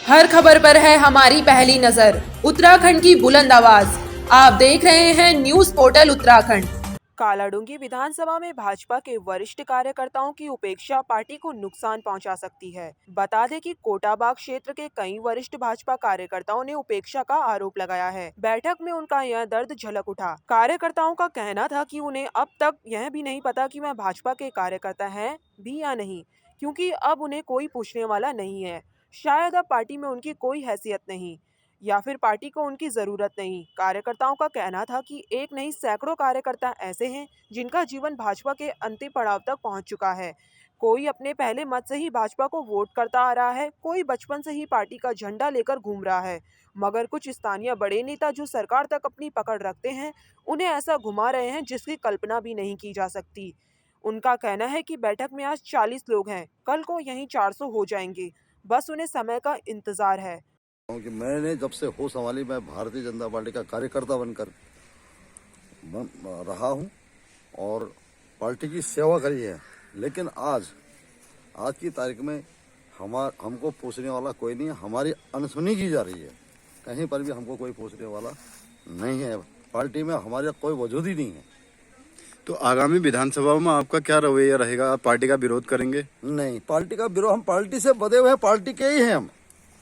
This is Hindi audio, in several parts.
हर खबर पर है हमारी पहली नजर। उत्तराखंड की बुलंद आवाज। आप देख रहे हैं न्यूज पोर्टल उत्तराखंड। कालाडूंगी विधानसभा में भाजपा के वरिष्ठ कार्यकर्ताओं की उपेक्षा पार्टी को नुकसान पहुंचा सकती है। बता दें कि कोटाबाग क्षेत्र के कई वरिष्ठ भाजपा कार्यकर्ताओं ने उपेक्षा का आरोप लगाया है। बैठक में उनका यह दर्द झलक उठा। कार्यकर्ताओं का कहना था कि उन्हें अब तक यह भी नहीं पता कि वह भाजपा के कार्यकर्ता हैं भी या नहीं, क्योंकि अब उन्हें कोई पूछने वाला नहीं है। शायद अब पार्टी में उनकी कोई हैसियत नहीं, या फिर पार्टी को उनकी जरूरत नहीं। कार्यकर्ताओं का कहना था कि एक नहीं सैकड़ों कार्यकर्ता ऐसे हैं जिनका जीवन भाजपा के अंतिम पड़ाव तक पहुंच चुका है। कोई अपने पहले मत से ही भाजपा को वोट करता आ रहा है, कोई बचपन से ही पार्टी का झंडा लेकर घूम रहा है, मगर कुछ स्थानीय बड़े नेता जो सरकार तक अपनी पकड़ रखते हैं, उन्हें ऐसा घुमा रहे हैं जिसकी कल्पना भी नहीं की जा सकती। उनका कहना है कि बैठक में आज 40 लोग हैं, कल को यहीं 400 हो जाएंगे, बस उन्हें समय का इंतजार है। क्योंकि मैंने जब से होश संभाली मैं भारतीय जनता पार्टी का कार्यकर्ता बनकर रहा हूं और पार्टी की सेवा करी है, लेकिन आज की तारीख में हमको पूछने वाला कोई नहीं है। हमारी अनसुनी की जा रही है, कहीं पर भी हमको कोई पूछने वाला नहीं है। पार्टी में हमारे कोई वजूद ही नहीं है। तो आगामी विधानसभा में आपका क्या रवैया रहेगा? आप पार्टी का विरोध करेंगे? नहीं, पार्टी का विरोध, हम पार्टी से बधे हुए हैं, पार्टी के ही हैं। हम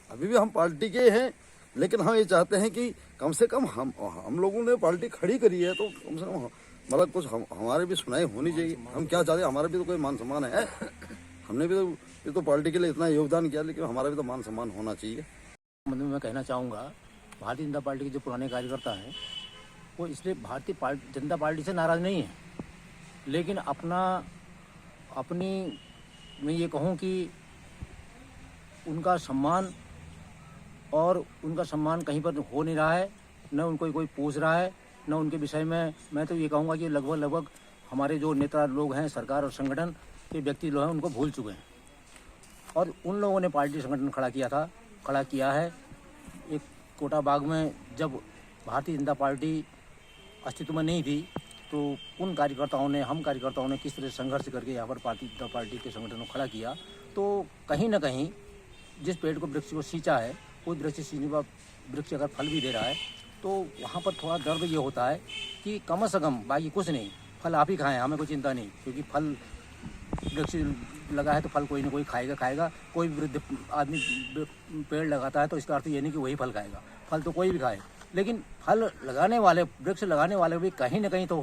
अभी भी हम पार्टी के हैं, लेकिन हम ये चाहते हैं कि कम से कम हम लोगों ने पार्टी खड़ी करी है, तो कम से कम मतलब कुछ हमारे भी सुनाई होनी चाहिए। हम क्या चाहते हैं, हमारा भी तो कोई मान सम्मान है। हमने भी तो ये तो पार्टी के लिए इतना योगदान किया, लेकिन हमारा भी तो मान सम्मान होना चाहिए। मतलब मैं कहना चाहूँगा, भारतीय जनता पार्टी के जो पुराने कार्यकर्ता हैं वो इसलिए भारतीय जनता पार्टी से नाराज़ नहीं है, लेकिन अपनी मैं ये कहूँ कि उनका सम्मान कहीं पर हो नहीं रहा है, न उनको कोई पूछ रहा है, न उनके विषय में। मैं तो ये कहूँगा कि लगभग हमारे जो नेता लोग हैं, सरकार और संगठन के व्यक्ति लोग हैं, उनको भूल चुके हैं। और उन लोगों ने पार्टी संगठन खड़ा किया है। एक कोटाबाग में जब भारतीय जनता पार्टी अस्तित्व में नहीं थी, तो उन कार्यकर्ताओं ने, हम कार्यकर्ताओं ने किस तरह संघर्ष करके यहाँ पर भारतीय जनता पार्टी के संगठन को खड़ा किया। तो कहीं ना कहीं जिस पेड़ को वृक्ष को सींचा है, उस वृक्ष सींचने का वृक्ष अगर फल भी दे रहा है, तो वहाँ पर थोड़ा दर्द ये होता है कि कम से कम, बाकी कुछ नहीं, फल आप ही खाएं, हमें कोई चिंता नहीं, क्योंकि फल वृक्ष लगा है तो फल कोई ना कोई खाएगा। कोई वृद्ध आदमी पेड़ लगाता है तो इसका अर्थ ये नहीं कि वही फल खाएगा, फल तो कोई भी खाए, लेकिन फल लगाने वाले, वृक्ष लगाने वाले भी कहीं ना कहीं तो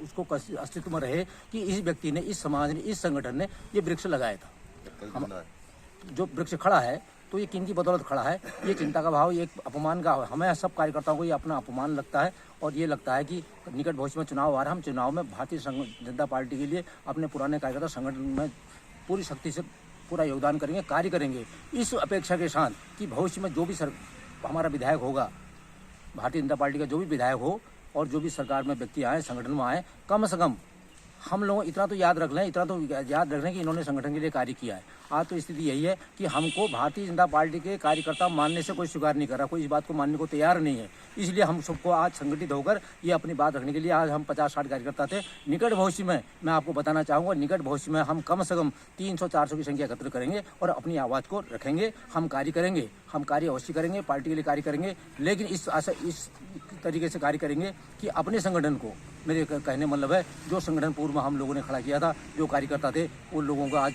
उसको अस्तित्व में रहे कि इस व्यक्ति ने, इस समाज ने, इस संगठन ने ये वृक्ष लगाया था। जो वृक्ष खड़ा है तो ये किन की बदौलत खड़ा है, ये चिंता का भाव, ये अपमान का, हमें सब कार्यकर्ताओं को ये अपना अपमान लगता है। और ये लगता है कि निकट भविष्य में चुनाव आ रहा है, हम चुनाव में भारतीय जनता पार्टी के लिए अपने पुराने कार्यकर्ता संगठन में पूरी शक्ति से पूरा योगदान करेंगे, कार्य करेंगे, इस अपेक्षा के साथ कि भविष्य में जो भी हमारा विधायक होगा, भारतीय जनता पार्टी का जो भी विधायक हो और जो भी सरकार में व्यक्ति आए, संगठन में आए, कम से कम हम लोग इतना तो याद रख लें कि इन्होंने संगठन के लिए कार्य किया है। आज तो स्थिति यही है कि हमको भारतीय जनता पार्टी के कार्यकर्ता मानने से कोई स्वीकार नहीं कर रहा, कोई इस बात को मानने को तैयार नहीं है। इसलिए हम सबको आज संगठित होकर ये अपनी बात रखने के लिए, आज हम 50-60 कार्यकर्ता थे। निकट भविष्य में मैं आपको बताना चाहूँगा, निकट भविष्य में हम कम से कम 300-400 की संख्या एकत्र करेंगे और अपनी आवाज़ को रखेंगे। हम कार्य करेंगे, हम कार्य अवश्य करेंगे, पार्टी के लिए कार्य करेंगे, लेकिन इस तरीके से कार्य करेंगे कि अपने संगठन को, मेरे कहने मतलब है, जो संगठन पूर्व में हम लोगों ने खड़ा किया था, जो कार्यकर्ता थे, उन लोगों का आज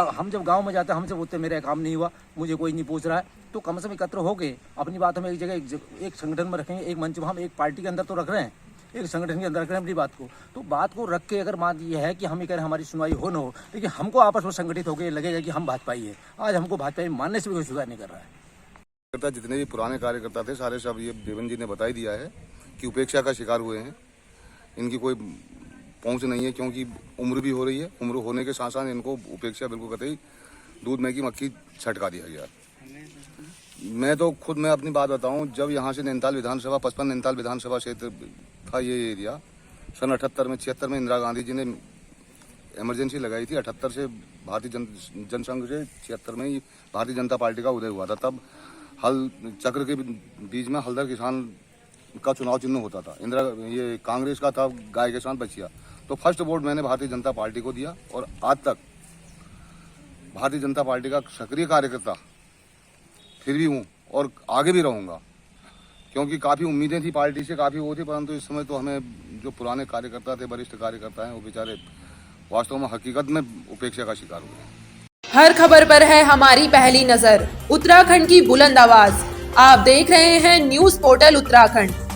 हम जब गांव में जाते हैं, हमसे बोलते मेरा काम नहीं हुआ, मुझे कोई नहीं पूछ रहा है, तो कम से कम एकत्र होके अपनी बात हम एक जगह एक संगठन में रखेंगे, एक मंच में। हम एक पार्टी के अंदर तो रख रहे हैं, एक संगठन के अंदर रख रहे हैं अपनी बात को, तो बात को रख के अगर मान ये है कि हम ये कह रहे हैं हमारी सुनवाई हो न हो, लेकिन हमको आपस में संगठित होकर लगेगा कि हम भाजपाई है। आज हमको भाजपाई मानने से भी कोई स्वीकार नहीं कर रहा है। जितने भी पुराने कार्यकर्ता थे सारे सब, ये देवन जी ने बता ही दिया है कि उपेक्षा का शिकार हुए हैं। इनकी कोई पहुंच नहीं है, क्योंकि उम्र भी हो रही है। उम्र होने के साथ साथ इनको उपेक्षा बिल्कुल कतई दूध में की मक्खी छटका दिया गया। मैं अपनी बात बताऊं, जब यहाँ से नैनीताल विधानसभा 55 नैनीताल विधानसभा क्षेत्र था ये एरिया, सन 76 में इंदिरा गांधी जी ने इमरजेंसी लगाई थी। 78 से भारतीय जनसंघ से 76 में ही भारतीय जनता पार्टी का उदय हुआ था। तब हल चक्र के बीच में हलदर किसान का चुनाव चिन्ह होता था, ये कांग्रेस का था गाय के साथ बचिया। तो फर्स्ट वोट मैंने भारतीय जनता पार्टी को दिया और आज तक भारतीय जनता पार्टी का सक्रिय कार्यकर्ता फिर भी हूँ और आगे भी रहूँगा, क्योंकि काफ़ी उम्मीदें थी पार्टी से, काफ़ी वो थी, परंतु इस समय तो हमें जो पुराने कार्यकर्ता थे, वरिष्ठ कार्यकर्ता हैं, वो बेचारे वास्तव में हकीकत में उपेक्षा का शिकार हुए हैं। हर खबर पर है हमारी पहली नजर। उत्तराखंड की बुलंद आवाज। आप देख रहे हैं न्यूज़ पोर्टल उत्तराखंड।